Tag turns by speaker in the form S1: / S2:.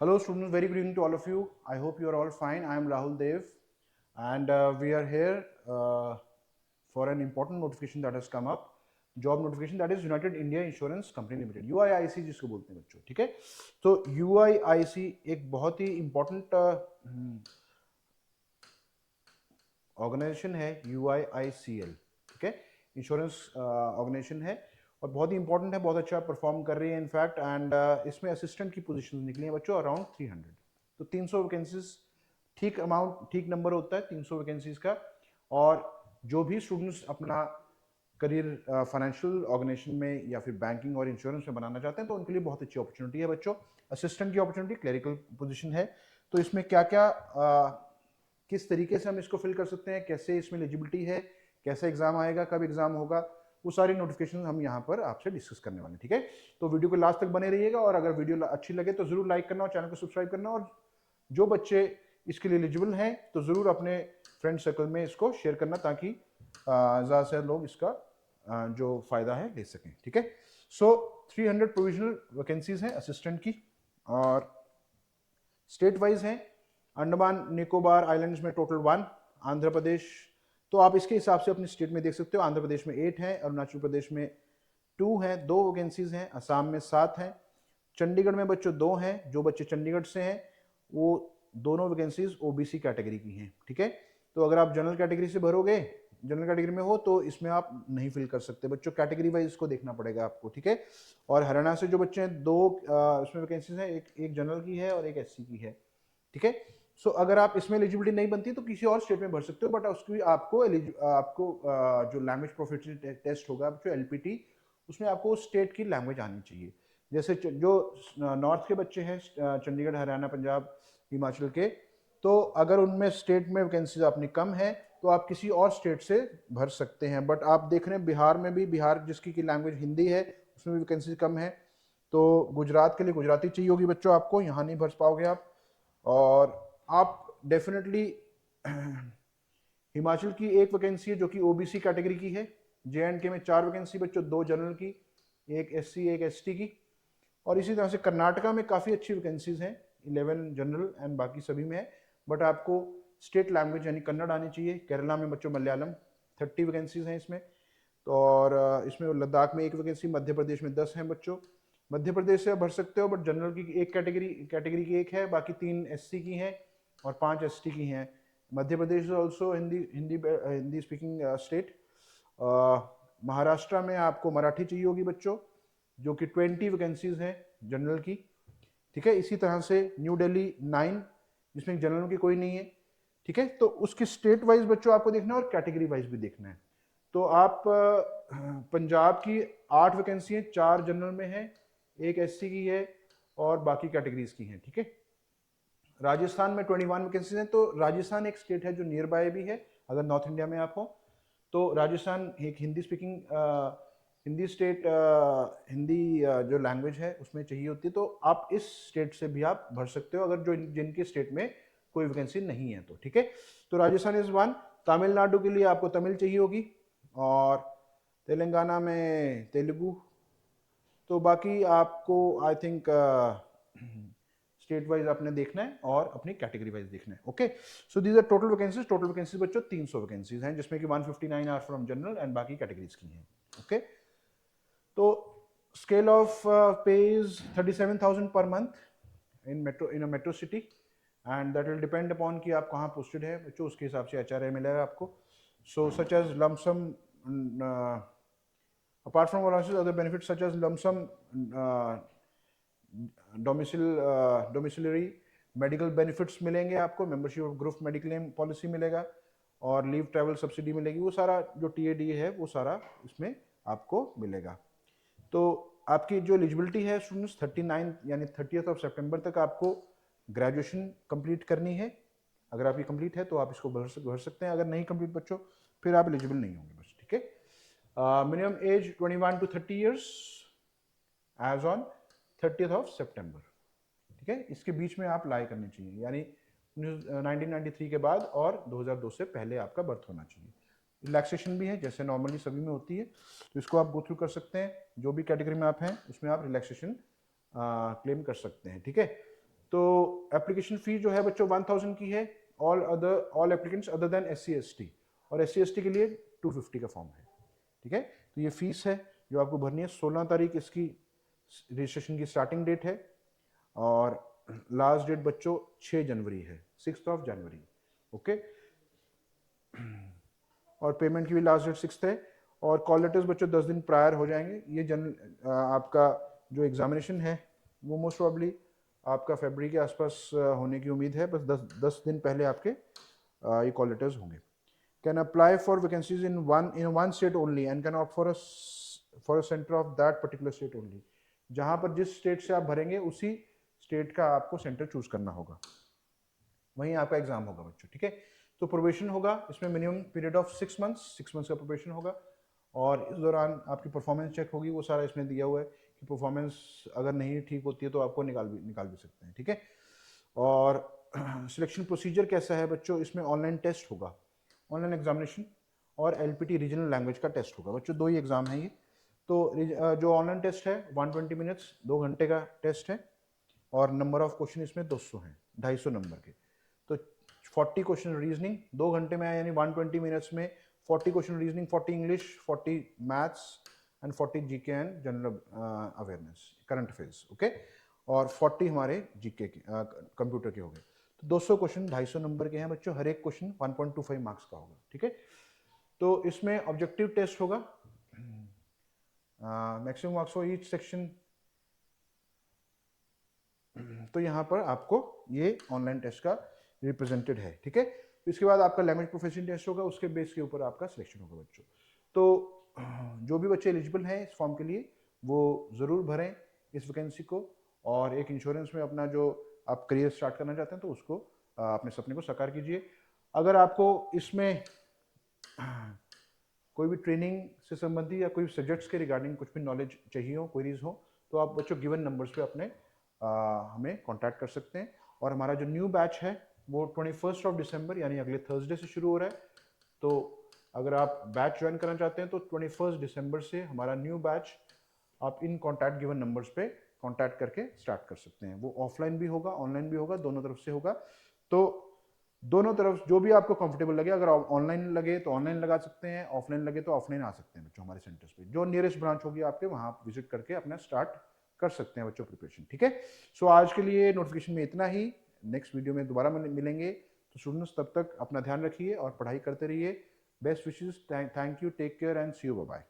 S1: Hello students, very good evening to all of you. I hope you are all fine. I am Rahul Dev and we are here for an important notification that has come up. Job notification, that is United India Insurance Company Limited, UIIC जिसको बोलते हैं बच्चों, ठीक है। तो UIIC एक बहुत ही important organisation है, UIICL, ठीक है, इंश्योरेंस ऑर्गेनाइजेशन है और बहुत ही इंपॉर्टेंट है, बहुत अच्छा परफॉर्म कर रही है इनफैक्ट। एंड इसमें असिस्टेंट की पोजीशन निकली हैं बच्चों अराउंड 300। तो 300 वैकेंसीज ठीक अमाउंट, ठीक नंबर होता है 300 वैकेंसीज का। और जो भी स्टूडेंट्स अपना करियर फाइनेंशियल ऑर्गेनाइजेशन में या फिर बैंकिंग और इंश्योरेंस में बनाना चाहते हैं तो उनके लिए बहुत अच्छी अपॉर्चुनिटी है बच्चों। असिस्टेंट की अपॉर्चुनिटी, क्लरिकल पोजीशन है। तो इसमें क्या क्या किस तरीके से हम इसको फिल कर सकते हैं, कैसे इसमें एलिजिबिलिटी है, कैसे एग्जाम आएगा, कब एग्जाम होगा, वो सारी नोटिफिकेशन हम यहाँ पर आपसे डिस्कस करने वाले हैं, ठीक है। तो वीडियो को लास्ट तक बने रहिएगा और अगर वीडियो अच्छी लगे तो जरूर लाइक करना और चैनल को सब्सक्राइब करना। और जो बच्चे इसके लिए एलिजिबल हैं तो जरूर अपने फ्रेंड सर्कल में इसको शेयर करना ताकि ज़्यादा से लोग इसका जो फायदा है ले सकें, ठीक है। सो 300 प्रोविजनल वैकेंसीज हैं असिस्टेंट की और स्टेट वाइज हैं। अंडमान निकोबार आइलैंड्स में टोटल 1, आंध्र प्रदेश, तो आप इसके हिसाब से अपनी स्टेट में देख सकते हो। आंध्र प्रदेश में 8 हैं, अरुणाचल प्रदेश में 2 हैं, 2 वैकेंसीज हैं, असम में 7 हैं, चंडीगढ़ में बच्चों 2 हैं। जो बच्चे चंडीगढ़ से हैं वो दोनों वैकेंसीज ओबीसी कैटेगरी की हैं, ठीक है। तो अगर आप जनरल कैटेगरी से भरोगे, जनरल कैटेगरी में हो तो इसमें आप नहीं फिल कर सकते बच्चों, कैटेगरी वाइज इसको देखना पड़ेगा आपको, ठीक है। और हरियाणा से जो बच्चे हैं 2 इसमें वैकेंसीज हैं, एक जनरल की है और एक एससी की है, ठीक है। सो अगर आप इसमें एलिजिबिलिटी नहीं बनती तो किसी और स्टेट में भर सकते हो, बट उसकी आपको जो लैंग्वेज प्रोफिशिएंसी टेस्ट होगा जो एलपीटी, उसमें आपको स्टेट की लैंग्वेज आनी चाहिए। जैसे जो नॉर्थ के बच्चे हैं, चंडीगढ़, हरियाणा, पंजाब, हिमाचल के, तो अगर उनमें स्टेट में वैकेंसीज अपनी कम है तो आप किसी और स्टेट से भर सकते हैं। बट आप देख रहे हैं बिहार में भी, बिहार जिसकी की लैंग्वेज हिंदी है उसमें भी वैकेंसी कम है। तो गुजरात के लिए गुजराती चाहिए होगी बच्चों आपको, यहाँ नहीं भर पाओगे आप। और आप डेफिनेटली हिमाचल की एक वैकेंसी है जो कि ओबीसी कैटेगरी की है। जे में 4 वैकेंसी बच्चों, 2 जनरल की, एक एससी एक एसटी की। और इसी तरह से कर्नाटका में काफ़ी अच्छी वैकेंसीज हैं, 11 जनरल एंड बाकी सभी में है। बट आपको स्टेट लैंग्वेज यानी कन्नड़ आनी चाहिए। केरला में बच्चों मलयालम, 30 वैकेंसीज हैं इसमें। तो और इसमें लद्दाख में 1 वैकेंसी, मध्य प्रदेश में 10 हैं बच्चों। मध्य प्रदेश से आप भर सकते हो बट जनरल की एक कैटेगरी की एक है, बाकी 3 एससी की हैं और 5 एसटी की हैं। Madhya Pradesh is also Hindi Hindi Hindi speaking state. Maharashtra में आपको मराठी चाहिए होगी बच्चों, जो कि 20 वैकेंसीज हैं जनरल की, ठीक है। इसी तरह से न्यू दिल्ली 9, जिसमें जनरल की कोई नहीं है, ठीक है। तो उसकी स्टेट वाइज बच्चों आपको देखना है और कैटेगरी वाइज भी देखना है। तो आप पंजाब की 8 वैकेंसी हैं, 4 जनरल में है, एक एससी की है और बाकी कैटेगरीज की हैं, ठीक है। राजस्थान में 21 वैकेंसीज हैं। तो राजस्थान एक स्टेट है जो नियर बाय भी है, अगर नॉर्थ इंडिया में आप हो तो राजस्थान एक हिंदी स्पीकिंग हिंदी स्टेट, हिंदी जो लैंग्वेज है उसमें चाहिए होती है। तो आप इस स्टेट से भी आप भर सकते हो अगर जो जिनके स्टेट में कोई वैकेंसी नहीं है तो, ठीक है। तो राजस्थान इज 1। तमिलनाडु के लिए आपको तमिल चाहिए होगी और तेलंगाना में तेलुगु। तो बाकी आपको आई थिंक स्टेट वाइज आपने देखना है और अपनी कैटेगरी वाइज देखना है, okay. So these are total vacancies. Total vacancies बच्चों 300 वैकेंसीज हैं, जिसमें कि 159 आर फ्रॉम जनरल एंड बाकी कैटेगरीज की हैं, ओके। तो स्केल ऑफ पे is 37,000 per month in a metro city and that will depend upon कि आप कहाँ पोस्टेड है बच्चों, उसके हिसाब से एचआरए मिलेगा आपको। So such as lump sum, apart from allowances, other benefits such as lump sum domiciliary medical benefits मिलेंगे आपको, membership of group mediclaim policy मिलेगा और लीव ट्रैवल सब्सिडी मिलेगी। वो सारा जो टीएडी है वो सारा इसमें आपको मिलेगा। तो आपकी जो एलिजिबिलिटी है स्टूडेंट्स 39 यानी 30th ऑफ सितंबर तक आपको ग्रेजुएशन कंप्लीट करनी है। अगर आपकी कंप्लीट है तो आप इसको भर सकते हैं, अगर नहीं कंप्लीट बच्चों फिर आप एलिजिबल नहीं होंगे बस, ठीक है। Minimum age 21 to 30 years age on 30th of सितंबर, ठीक है। इसके बीच में आप लाई करनी चाहिए, यानी 1993 के बाद और 2002 से पहले आपका बर्थ होना चाहिए। रिलैक्सेशन भी है जैसे नॉर्मली सभी में होती है, तो इसको आप गो थ्रू कर सकते हैं। जो भी कैटेगरी में आप हैं उसमें आप रिलैक्सेशन क्लेम कर सकते हैं, ठीक है। तो एप्लीकेशन फी जो है बच्चों 1000 की है, all applicants other than SC ST, और SC ST के लिए 250 का फॉर्म है। ठीक है, तो ये फीस है जो आपको भरनी है। 16 तारीख इसकी रजिस्ट्रेशन की स्टार्टिंग डेट है, और लास्ट डेट बच्चों 6 जनवरी है, 6 जनवरी। ओके, और पेमेंट की भी लास्ट डेट 6 है। और कॉल लेटर्स बच्चों 10 दिन प्रायर हो जाएंगे। ये आपका जो एग्जामिनेशन है वो मोस्ट प्रॉब्ली आपका फरवरी के आसपास होने की उम्मीद है, बस 10 दिन पहले आपके ये कॉल लेटर्स होंगे। Can apply for vacancies in one state only and can opt for a centre of that particular state only. जहां पर जिस स्टेट से आप भरेंगे उसी स्टेट का आपको सेंटर चूज करना होगा, वहीं आपका एग्जाम होगा बच्चों। ठीक है, तो प्रोबेशन होगा इसमें मिनिमम पीरियड ऑफ 6 मंथ्स का प्रोबेशन होगा, और इस दौरान आपकी परफॉर्मेंस चेक होगी। वो सारा इसमें दिया हुआ है कि परफॉर्मेंस अगर नहीं ठीक होती है तो आपको निकाल भी सकते हैं। ठीक है, और सिलेक्शन प्रोसीजर कैसा है बच्चों, इसमें ऑनलाइन टेस्ट होगा, ऑनलाइन एग्जामिनेशन, और LPT रीजनल लैंग्वेज का टेस्ट होगा बच्चों। 2 ही एग्जाम है ये। तो जो ऑनलाइन टेस्ट है 120 मिनट्स, 2 घंटे का टेस्ट है, और नंबर ऑफ क्वेश्चन इसमें 200 हैं, 250 नंबर के। तो 40 क्वेश्चन रीजनिंग 2 घंटे में, यानी 120 मिनट्स में 40 question reasoning, 40 English, 40 maths and 40 GK and general awareness, current affairs. Okay, और 40 हमारे GK के कंप्यूटर के हो गए। तो 200 क्वेश्चन 250 नंबर के हैं बच्चों, हर एक क्वेश्चन 1.25 मार्क्स का होगा। ठीक है, तो इसमें ऑब्जेक्टिव टेस्ट होगा, maximum marks for each section. तो यहाँ पर आपको ये ऑनलाइन टेस्ट का रिप्रेजेंटेड है। ठीक है, इसके बाद आपका लैंग्वेज प्रोफेशन टेस्ट होगा, उसके बेस के ऊपर आपका सिलेक्शन होगा बच्चों। तो जो भी बच्चे एलिजिबल हैं इस फॉर्म के लिए वो ज़रूर भरें इस वैकेंसी को, और एक इंश्योरेंस में अपना जो आप करियर स्टार्ट करना चाहते हैं तो उसको अपने सपने को साकार कीजिए। अगर आपको इसमें कोई भी ट्रेनिंग से संबंधी या कोई सब्जेक्ट्स के रिगार्डिंग कुछ भी नॉलेज चाहिए हो, क्वेरीज हो, तो आप बच्चों गिवन नंबर्स पे अपने हमें कांटेक्ट कर सकते हैं। और हमारा जो न्यू बैच है वो 21 दिसंबर यानी अगले थर्सडे से शुरू हो रहा है। तो अगर आप बैच ज्वाइन करना चाहते हैं तो 21 दिसंबर से हमारा न्यू बैच आप इन कॉन्टैक्ट गिवन नंबर्स पे कॉन्टैक्ट करके स्टार्ट कर सकते हैं। वो ऑफलाइन भी होगा, ऑनलाइन भी होगा, दोनों तरफ से होगा। तो दोनों तरफ जो भी आपको कंफर्टेबल लगे, अगर ऑनलाइन लगे तो ऑनलाइन लगा सकते हैं, ऑफलाइन लगे तो ऑफलाइन आ सकते हैं बच्चों हमारे सेंटर्स पे। जो नियरेस्ट ब्रांच होगी आपके वहां आप विजिट करके अपना स्टार्ट कर सकते हैं बच्चों प्रिपरेशन। ठीक है, सो आज के लिए नोटिफिकेशन में इतना ही। नेक्स्ट वीडियो में दोबारा मिलेंगे। तो स्टूडेंट्स तब तक अपना ध्यान रखिए और पढ़ाई करते रहिए। Best wishes, thank you, take care and see you, bye bye.